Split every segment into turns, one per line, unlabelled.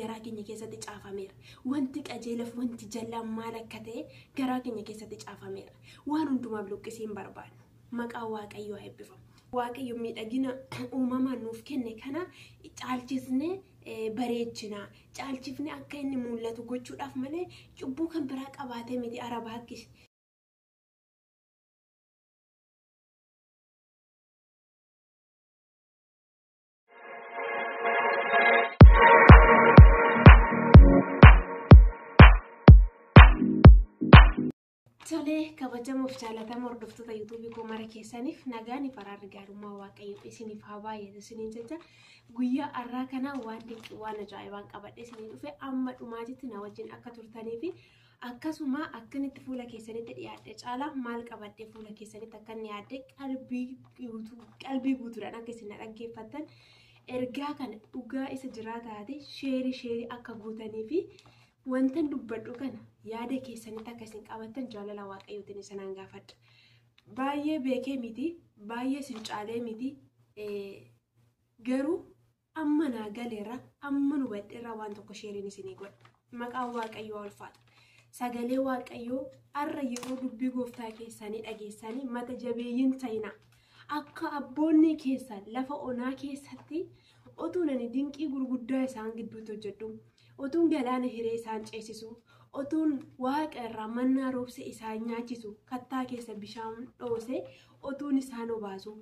garaa keenya keessatti caafameera. Wanti qajeelaf wanti jallaan maal akka ta'e garaa keenya keessatti caafameera. Waan hundumaaf luqqisiin barbaadu. Maqaan Waaqayyoo eebbifamu. Waaqayyo miidhagina uumamaan nuuf kenne kana caalchisnee bareechinaa. Caalchifnee akka inni mul'atu gochuudhaaf malee cubbuu kan biraa qabaatee miti arabaakkis. Tolee, kabajamuuf jaalatamu hordoftoota YouTube koo mara keessaniif nagaan faraarri gaarummaa Waaqayyoo isiniif haa baay'atu isiniin jecha guyyaa har'aa kana waan dinqii waan ajaa'ibaan qabadhe isinii dhufe amma dhumaatitti na wajjin akka turtanii fi akkasuma akkanitti fuula keessanitti dhiyaadhe caalaa maal qabadhe fuula keessanitti akka inni yaadde qalbii guutuudhaan akka isin dhaggeeffattan ergaa kana dhugaa isa jiraataati sheerii akka guutanii fi wantan dubbadhu kana yaada keessanitti akka isin qabattan jaalala Waaqayyootiin isinaan gaafadha. Baay'ee beekee miti, baay'ee isin caalee miti. Garuu amma naa galeerra, amma nu badheerra waan tokko sheeriin isinii godha. Maqaan Waaqayyoo ulfaata. Sagalee Waaqayyoo har'a yeroo dubbii gooftaa keessanii dhageessanii mata jabeeyyiin ta'ina. Akka abboonni keessan lafa onaa keessatti otuun ani dinqii gurguddaa isaan gidduutti hojjedhu. Otuun galaana hiree isaan ceesisu, otuun waaqa irraa mannaa roobse isaan nyaachisu, kattaa keessa bishaan dhoose, otuun isaan obaasu.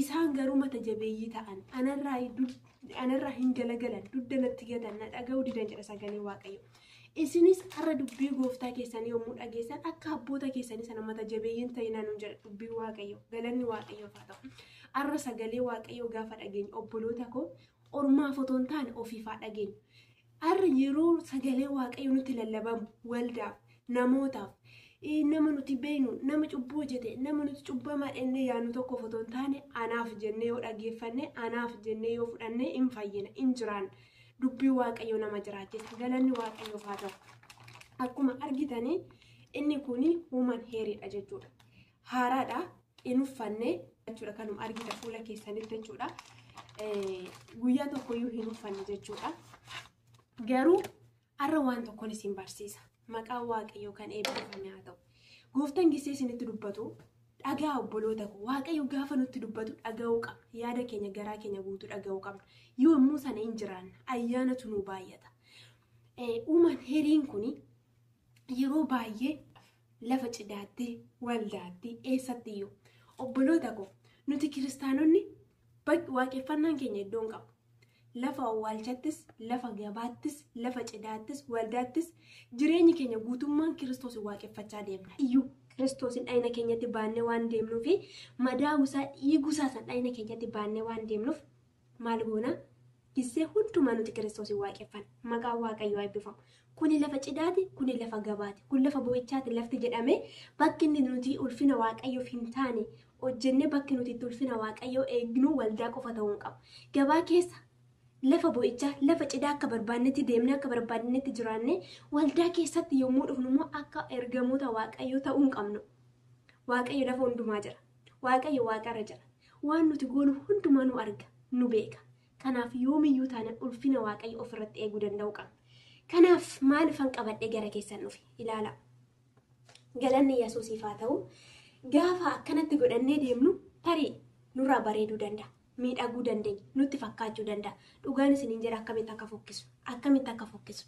Isaan garuu mata jabeeyyii ta'an, anarraa hin galagalan, dugda natti gatan, na dhaga'uu didan jedha sagalee Waaqayyo. Isinis har'a dubbii gooftaa keessanii yommuu dhageessan akka abboota keessanii sana mata jabeeyyiin ta'inaa nuun jedha dubbii Waaqayyo. Galanni Waaqayyoof haa ta'u. Har'a sagalee Waaqayyo gaafa dhageenyu obboloota koo ormaaf otoo hin taane ofiifaa dhageenyu. Har'a yeroo sagalee Waaqayyo nutti lallabamu waldaaf namootaaf nama nuti beeknu nama cubbuu hojjete nama nuti cubbamaa dhennee yaanu tokko otoo hin taane anaaf jennee yoo dhaggeeffanne anaaf jennee yoo fudhanne hin fayyina hin jiraan dubbii Waaqayyo nama jiraachisa galanni Waaqayyoof haa ta'u. Akkuma argitanii inni kuni human hairiidha jechuudha. Haaraadha hin uffanne jechuudha kanuma argita fuula keessanitti jechuudha. Guyyaa tokkoyyuu hin uffanne jechuudha. Garuu har'a waan tokkoon isin barsiisa. Maqaan Waaqayyoo kan eebbifame haa ta'u. Gooftaan gisee isinitti dubbatu dhagaa obboloota koo Waaqayyo gaafa nutti dubbatu dhaga'uu qabna. Yaada keenya garaa keenya guutuu dhaga'uu qabna. Yoo immoo sana hin jiraanne ayyaanatu nu baay'ata. Human hairiin kuni yeroo baay'ee lafa cidaatti waldaatti eessatti iyyuu obboloota koo nuti kiristaanonni waaqeffannaan keenya iddoon qabu. Lafa awwaalchattis, lafa gabaattis, lafa cidaattis, waldaattis jireenyi keenya guutummaan Kiristoos waaqeffachaa deemna. Iyyuu Kiristoosin dhayna keenyatti baannee waan deemnuuf madaa'uusaa dhiiguusaa san dhayna keenyatti baannee waan deemnuuf maal goona? Gisee hundumaa nuti Kiristoosin waaqeffanna. Maqaan Waaqayyoo eebbifamu. Kuni lafa cidaati, kuni lafa gabaati, kun lafa boo'ichaati lafti jedhame bakki inni nuti ulfina Waaqayyoof hin taane hojjennee bakki nuti ulfina Waaqayyoo eegnu waldaa qofa ta'uu hin qabu. Gabaa keessa lafa boo'ichaa lafa cidaa akka barbaannetti deemnee akka barbaannetti jiraanne waldaa keessatti yommuu dhufnu immoo akka ergamoota Waaqayyoo ta'uu hin qabnu. Waaqayyo lafa hundumaa jira. Waaqayyo waaqarra jira. Waan nuti goonu hundumaa nu arga, nu beeka. Kanaaf yoomiyyuu taane ulfina Waaqayyo ofirratti eeguu danda'uu qabna. Kanaaf maaliifan qabadhee gara keessan dhufe ilaala. Galanni Yesuusiif haa ta'u. Gaafa akkanatti godhannee deemnu tarii nurraa bareeduu danda'a. Miidhaguu dandeenya nutti fakkaachuu danda'a. Dhugaan isiniin jedha akkamitti akka fokkisu.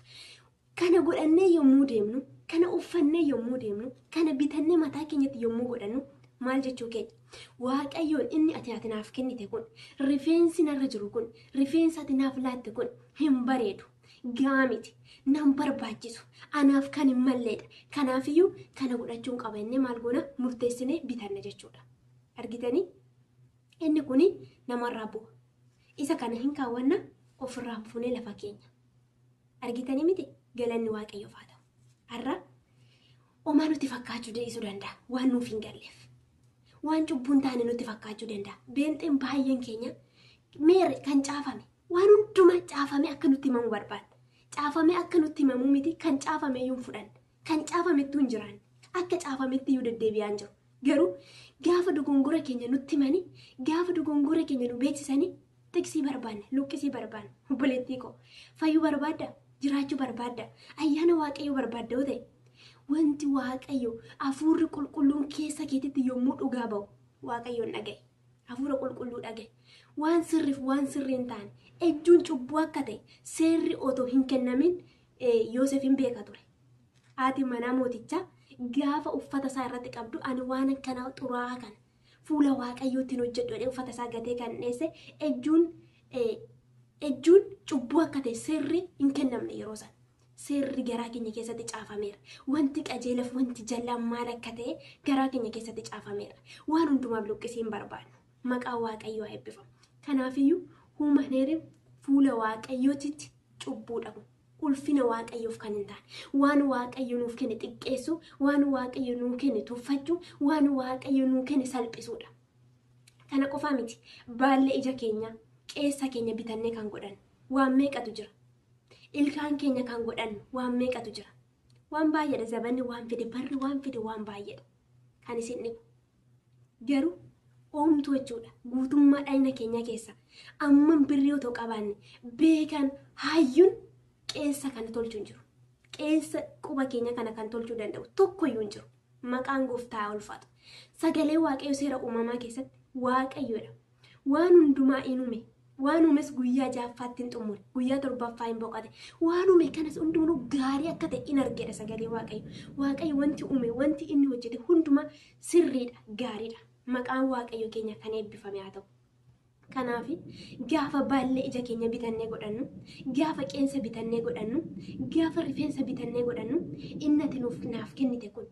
Kana godhannee yommuu deemnu, kana uffannee yommuu deemnu, kana bitannee mataa keenyatti yommuu godhannu maal jechuu keenya? Waaqayyoon inni ati naaf kennite kun, rifeensi narra jiru kun, rifeensa ati naaf laatte kun hin bareedu. Gaamiti nan barbaachisu anaaf kan hin malleedha. Kanaafiyyuu kana godhachuun qaba inni maal goona murteessinee bitanna jechuudha. Argitanii? Inni kuni namarraa bu'a. Isa kana hin kaawwanna ofirraa fuunee lafa keenya. Argitanii miti? Galanni Waaqayyoof haa ta'u. Har'a homaa nuti fakkaachuu danda'a waan nuuf hin galleef. Waan cubbuun taane nutti fakkaachuu danda'a. Beenxeen baay'een keenya meerre kan caafame waan hundumaa caafame akka nutti himamu barbaada. Caafame akka nutti himamu miti kan caafame iyyuu hin fudhanne. Kan caafamettuu hin jiraanne. Akka caafametti iyyuu deddeebi'aan jiru. Garuu gaafa dogongora keenya nutti himanii, gaafa dogongora keenya nu beeksisanii tiksii barbaanne, luqqisii barbaanne, obboleettii koo fayyuu barbaadda? jiraachuu barbaadda ayyaana waaqayyoo barbaadda yoo ta'e wanti waaqayyo hafuurri qulqulluun keessa keetitti yommuu dhugaa ba'u waaqayyoon dhagaye hafuura qulqulluu dhagaye waan sirriif waan sirriin taane ejjuun cubbuu akka ta'e seerri otoo hin kennamin Yoosef hin beeka ture haati manaa mootichaa gaafa uffata isaa irratti qabdu ani waan akkanaa xuraa kana fuula waaqayyootiin hojjedhu jedhee uffata isaa gatee kan dheesse ejjuun cubbuu akka ta'e seerri hin kennamne yeroo sana seerri garaa keenya keessatti caafameera wanti qajeelaaf wanti jallaan maal akka ta'e garaa keenya keessatti caafameera waan hundumaaf luqqisii hin barbaannu maqaa waaqayyoo haa eebbifamu kanaafiyyuu huumaneeriif fuula waaqayyootitti cubbuu dhabu ulfina waaqayyoof kan hin taane waan waaqayyo nuuf kenne xiqqeessu waan waaqayyo nuuf kenne tuffachuu waan waaqayyo nuuf kenne salphisuudha kana qofaa miti baallee ija keenya qeessa keenya bitannee kan godhan waan meeqatu jira ilkaan keenya kan godhan waan meeqatu jira waan baay'eedha zabanni waan fide barri waan fide waan baay'eedha kan isin dhibu garuu oomtuu jechuudha guutummaa dhagna keenya keessa amman birrii otoo qabaanne beekan hayyuun qeessa kana tolchuu hin jiru qeessa quba keenya kana kan tolchuu danda'u tokkoyyuu hin jiru maqaan gooftaa ulfaatu sagalee waaqayyo seera uumamaa keessatti waaqayyoodha waan hundumaa inume waan uumes guyyaa ja'affaatti hin xumure guyyaa torbaffaa hin boqate waan uume kanas hundumtuu gaarii akka ta'e in argedha sagalee waaqayyo wanti uume wanti inni hojjete hundumaa sirriidha gaariidha maqaan waaqayyo keenya kan eebbifame haa ta'u kanaafi gaafa baallee ija keenya bitannee godhannu gaafa qeensa bitannee godhannu gaafa rifeensa bitannee godhannu innati naaf kennite kun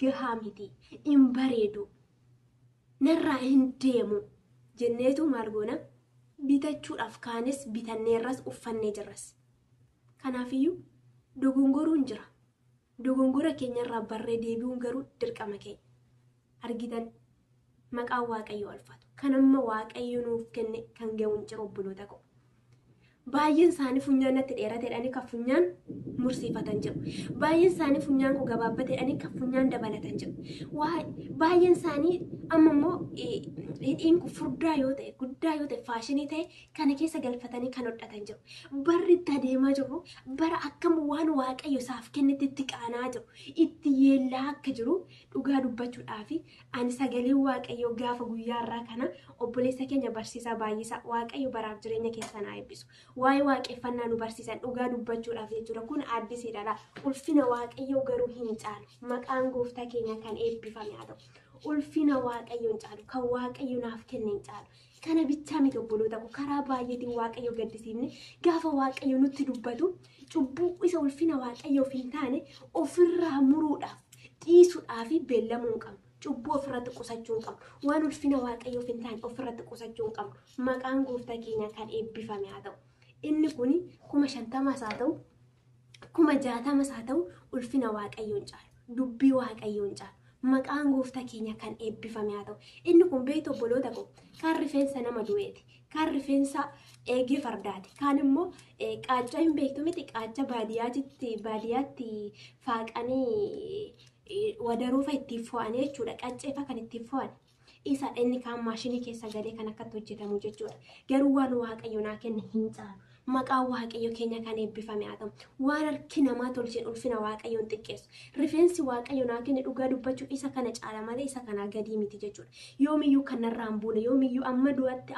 gahaa miti hin bareedu narraa hin deemu jenneetu maal goona bitachuudhaaf kaanes bitanneerras uffannee jirras kanaafiyyuu dogongoruun jira dogongora keenyarraa barree deebi'uun garuu dirqama keenya argitan maqaan waaqayyo ulfaatu kan amma waaqayyo nuuf kenne kan ga'uun jiru obboloota koo baay'een isaanii funyaan natti dheerateedhanii kan funyaan mursiifatan jiru baay'een isaanii funyaan koo gabaabbateedhanii kan funyaan dabalatan jiru baay'een isaanii amma immoo hidhiin kun furdaa yoo ta'e guddaa yoo ta'e faashinii ta'e kana keessa galfatanii kan hodhatan jiru barri itti adeemaa jiru bara akkam waan waaqayyo isaaf kennetti itti qaanaa jiru itti yeellaa akka jiru dhugaa dubbachuudhaaf ani sagalee waaqayyo gaafa guyyaarraa kana obboleessa keenya barsiisaa baay'isaa waaqayyo baraaf jireenya keessan haa eebbisu waa'ee waaqeffannaa nu barsiisan dhugaa dubbachuudhaaf jechuudha kun addisiidha ulfina waaqayyo garuu hin caalu maqaan gooftaa keenya kan eebbifame haa ta'u ulfina waaqayyo hin caalu kan waaqayyo naaf kenne hin caalu kana bichaa miti obboloota koo karaa baay'eetiin waaqayyo gaddisiifne gaafa waaqayyo nutti dubbatu cubbuu isa ulfina waaqayyoof hin taane ofirraa muruudhaaf dhiisuudhaaf beellamuu hin qabnu cubbuu ofirratti qusachuu hin qabnu waan ulfina waaqayyoof hin taane ofirratti qusachuu hin qabnu maqaan gooftaa keenya kan eebbifame haa ta'u inni kuni 50 haa ta'u 60 haa ta'u ulfina waaqayyo hin caalu dubbii waaqayyo hin caalu maqaan gooftaa keenya kan eebbifame haa ta'u inni kun beektu obboloota koo kan rifeensa nama du'eeti kan rifeensa eegee fardaati kan immoo qaacca hin beektu miti qaacca baadiyyaatti faaqanii wadaruufa ittiin fo'an jechuudha qacceefa kan ittiin fo'an isa inni kaan maashinii keessa galee kan akkatti hojjetamu jechuudha garuu waan waaqayyo naa kenne hin caalu maqaan waaqayyo keenya kan eebbifame haa ta'u waan harki namaa tolcheen ulfina waaqayyoon xiqqeessu rifeensi waaqayyo naa kenne dhugaa dubbachuu isa kana caala malee isa kana gadii miti jechuudha yoomiyyuu kanarraa hin buune yoomiyyuu amma du'atti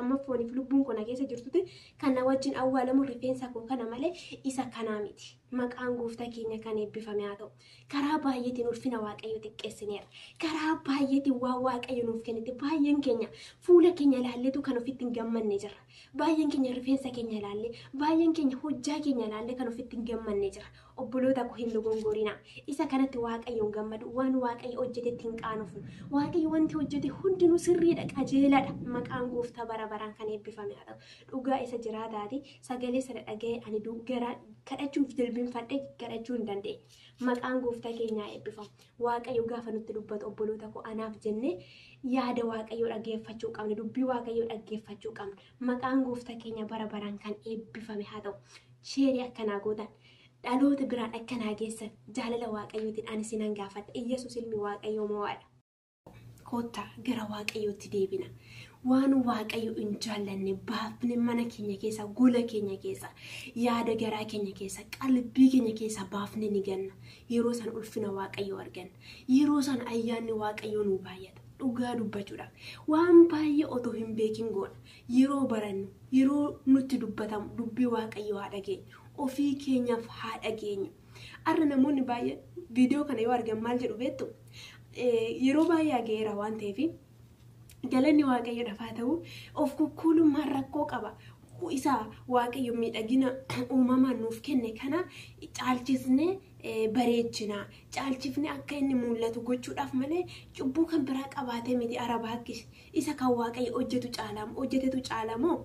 amma fooniif lubbuun kona keessa jirtutti kana wajjin awwaalamu rifeensa koo kana malee isa kanaa miti maqaan gooftaa keenya kan eebbifame haa ta'u karaa baay'eetiin ulfina waaqayyo xiqqeessineera karaa baay'eetiin waan waaqayyo nuuf kennite baay'een keenya fuula keenya ilaalleetu kan ofitti hin gammanne jira baay'een keenya rifeensa keenya ilaalle baay'een keenya hojjaa keenya ilaalle kan ofitti hin gammanne jira obboloota koo hin dogongorina isa kanatti waaqayyoon gammadu waan waaqayyo hojjetetti hin qaanofnu waaqayyo wanti hojjete hundinuu sirriidha qajeeladha maqaan gooftaa bara baraan kan eebbifame haa ta'u dhugaa isa jiraataati sagalee sana dhaga'ee ani gara kadhachuuf jilbiinfadhee kadhachuu hin dandeenye maqaan gooftaa keenyaa eebbifamu waaqayyo gaafa nutti dubbatu obboloota koo anaaf jennee yaada waaqayyo dhaggeeffachuu qabna dubbii waaqayyo dhaggeeffachuu qabna maqaan gooftaa keenya bara baraan kan eebbifame haa ta'u sheerii akkanaa gootan dhaloota biraan akkanaa geessan jaalala waaqayyootiin ani sinan gaafadha Iyesuus ilmi waaqayyoo mo'aadha koottaa gara waaqayyootti deebina waan waaqayyo hin jaallanne baafne mana keenya keessa gola keenya keessa yaada garaa keenya keessa qalbii keenya keessa baafne ni ganna yeroo san ulfina waaqayyo arganna yeroo san ayyaanni waaqayyo nu baay'ata dhugaa dubbachuudhaaf waan baay'ee otoo hin beekin goona yeroo barannu yeroo nutti dubbatamu dubbii waaqayyo haa dhageenyu ofii keenyaaf haa dhageenyu arra namoonni baay'ee viidiyoo kana yoo argan maal jedhu beektu yeroo baay'ee ageera waan ta'eef galanni waaqayyo dhafaa ta'u of kukkuulummaan rakkoo qaba isa waaqayyo miidhagina uumamaan nuuf kenne kana caalchisnee bareechina caalchifne akka inni mul'atu gochuudhaaf malee cubbuu kan biraa qabaatee miti arabaakis isa kan waaqayyo hojjetetu caalamoo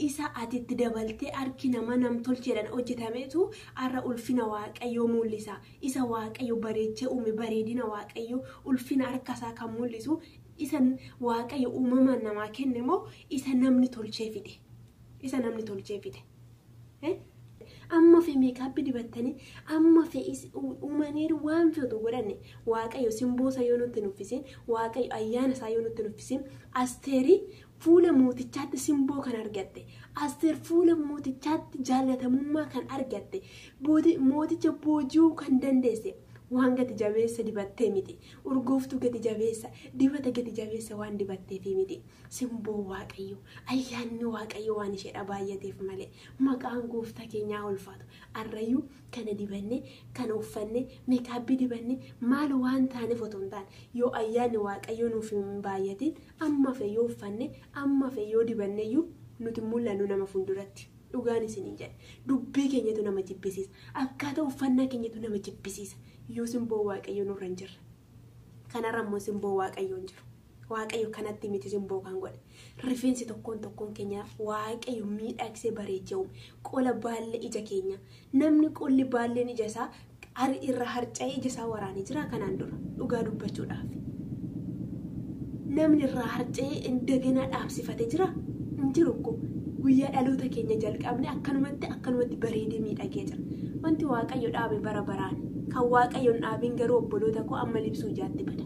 isa atitti dabaltee harki nama namtolcheedhaan hojjetameetu arra ulfina waaqayyo mul'isa isa waaqayyo bareechee uume bareedina waaqayyo ulfina harkasaa kan mul'isu isa waaqayyo uumamaan namaa kenne moo isa namni tolchee fide amma fe meekaappi dibattanii amma fe uumaniiru waan feetu godhanne waaqayyo simboosa yoo nutti nuffisin waaqayyo ayyaana isaa yoo nutti nuffisin asteerii fuula mootichaatti simboo kan argatte asteer fuula mootichaatti jaallatamummaa kan argatte mooticha booji'uu kan dandeesse waan gati jabeessa dibattee miti urgooftuu gati jabeessa dibata gati jabeessa waan dibatteef miti simboo waaqayyo ayyaanni waaqayyo waan isheedha baay'ateef malee maqaan gooftaa keenyaa ulfaatu arrayyuu kana dibanne kana uffanne meekaappi dibanne maal waan taaneef otoo hin taane yoo ayyaanni waaqayyo nuuf hin baay'atin amma fe yoo uffanne amma fe yoo dibanneyyuu nuti mul'annu nama fuulduratti dhugaan isinii jedhe dubbii keenyatu nama jibbisiisa akkaataa uffannaa keenyatu nama jibbisiisa yoo simboo waaqayyo nurra hin jirre kanarra immoo simboo waaqayyo hin jiru waaqayyo kanatti miti simboo kan godhe rifeensi tokkoon keenya waaqayyo miidhagsee bareechee uume qola baallee ija keenya namni qolli baalleen ija isaa irra harca'ee ija isaa waraanee jira kanaan dura dhugaa dubbachuudhaaf namni irra harca'ee indagana dhaabsifatee jira hin jiru ko guyyaa dhaloota keenya jalqabne akkanumatti bareedee miidhagee jira wanti waaqayyo dhaabe bara baraan kan waaqayyoon dhaabin garuu obboloota koo amma libsuu ijaatti bada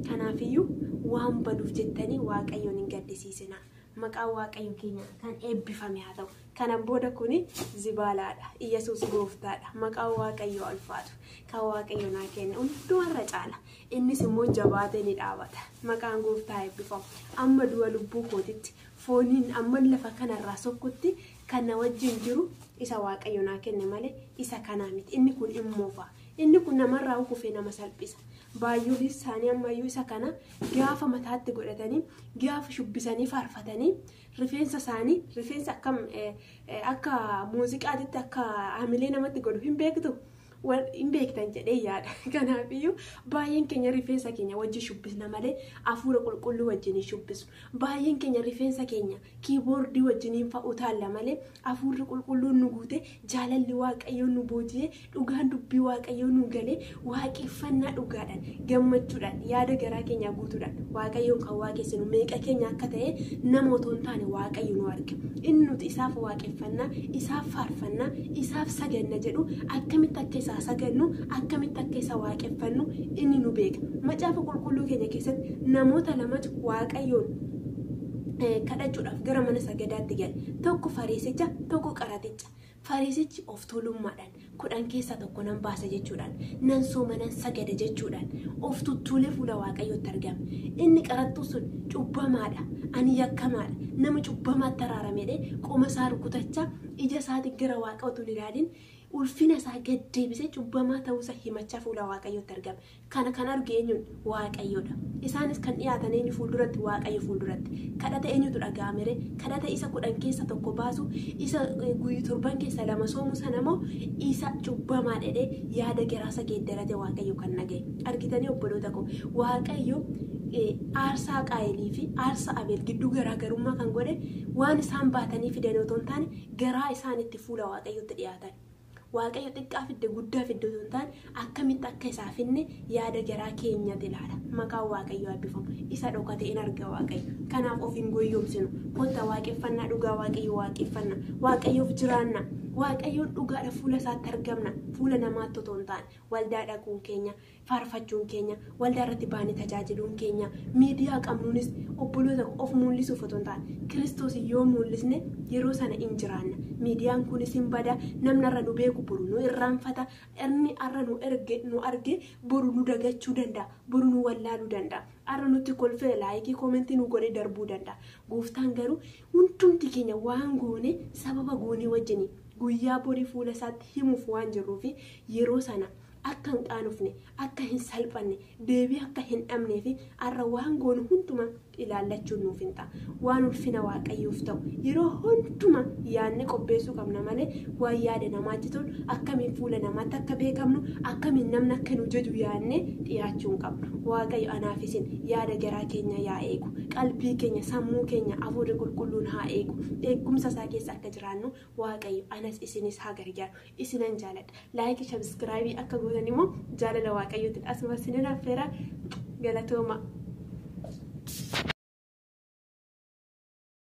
kanaafiyyuu waan baduuf jettanii waaqayyoon hin gaddisiisina maqaa waaqayyo keenya kan eebbifame haa ta'u kana booda kuni zibaalaadha Iyesuus gooftaadha maqaa waaqayyo ulfaatu kan waaqayyo naa kenne hundumarra caala innis immoo jabaatee ni dhaabata maqaan gooftaa eebbifamu amma du'a lubbuu kootitti fooniin amma lafa kanarraa sokkutti kana wajjin jiru isa waaqayyo naa kenne malee isa kanaa miti inni kun immoofa inni kun namarraa kufee nama salphisa baay'oolii isaanii ammayyuu isa kana gaafa mataatti godhatanii gaafa shubbisanii faarfatanii rifeensa isaanii rifeensa akka muuziqaatitti akka hamilee namatti godhu hin beektu hin beektan jedhee yaada kanaafiyyuu baay'een keenya rifeensa keenya wajjin shubbisna malee hafuura qulqulluu wajjin shubbisu baay'een keenya rifeensa keenya kiiboordii wajjin fa'utaalla malee hafuurri qulqulluun nu guute jaalalli waaqayyoon nu booji'ee dhugaan dubbii waaqayyoon nu galee waaqeffannaa dhugaadhaan gammachuudhaan yaada garaa keenya guutuudhaan waaqayyoon kan waaqessinu meeqa keenya akka ta'e nama otoo hin taane waaqayyo nu arga inni nuti isaaf waaqeffannaa isaaf faarfannaa isaaf saganna jedhu akkamitti akka isaa sagannu akkamitti akka isa waaqeffannu inni nu beeka macaafa qulqulluu keenya keessatti namoota lamatu waaqayyoon kadhachuudhaaf gara mana sagadaatti gale tokko fariisicha tokko qaraticha fariisichi of tuulummaadhaan kudhan keessa tokko nan baasa jechuudhaan nan sooma nan sagada jechuudhaan of tuttuulee fuula waaqayyootti argama inni qarattuu sun cubbamaadha ani yakkamaadha nama cubbamaatti araaramedhe qoma isaa rukutachaa ija isaatiin gara waaqa utuu hin ilaalin ulfina isaa gad deebisee cubbamaa ta'uusaa himachaa fuula waaqayyootti argama kan arge eenyuun waaqayyoodha isaanis kan dhiyaatan eenyu fuulduratti waaqayyo fuulduratti kadhata eenyutu dhaga'amere kadhata isa kudhan keessa tokko baasu isa guyyu torban keessa lama soomu sanamoo isa cubbamaa dhedhee yaada garaasa geeddarate waaqayyo kan nagaye argitanii obboloota koo waaqayyo aarsaa qaayilii fi aarsaa abeel gidduu garaagarummaa kan godhe waan isaan baatanii fidan otoo hin taane garaa isaanitti fuula waaqayyotti dhiyaatan waaqayyo xiqqaa fidde guddaa fidde otoo hin taane akkamitti akka isaa finne yaada garaa keenyatti ilaala maqaan waaqayyo eebbifamu isa dhokate in arga waaqayyo kanaaf of hin goyyoomsinu kotta waaqeffannaa dhugaa waaqayyo waaqeffannaa waaqayyoof jiraanna waaqayyoon dhugaadha fuula isaatti argamna fuula namaatti otoo hin taane waldaa dhaquun keenya faarfachuun keenya waldaa irratti baanee tajaajiluun keenya miidiyaa qabnuunis obboloota of mul'isuuf otoo hin taane Kiristoos yoo mul'isne yeroo sana hin jiraanna miidiyaan kunis hin bada namni irra nu beeku boru nu irraanfata inni irra nu arge boru nu dagachuu danda'a boru nu wallaaluu danda'a arra nutti kolfee laayikii koomentii nu godhee darbuu danda'a gooftaan garuu hundumti keenya waan goone sababa goonee wajjini guyyaa borii fuula isaatti himuuf waan jirruufi yeroo sana akka hin qaanofne akka hin salphanne deebii akka hin dhabnee fi arra waan goonu hunduma ilaallachuun nuuf hin ta'a waan ulfina waaqayyoof ta'u yeroo hunduma yaadne qopheessuu qabna malee waan yaada namaatti tolu akkamiin fuula namaatti akka beekamnu akkamiin namni akka nu jaju yaadne dhiyaachuu hin qabnu waaqayyo anaaf isin yaada garaa keenya yaa eegu qalbii keenya sammuu keenya hafuurri qulqulluun haa eegu eegumsa isaa keessa akka jiraannu waaqayyo anas isinis haa gargaaru isinan jaaladha laayikii sabskraayibii akka gootan immoo jaalala waaqayyootiin asuma sininaaf feera galatooma.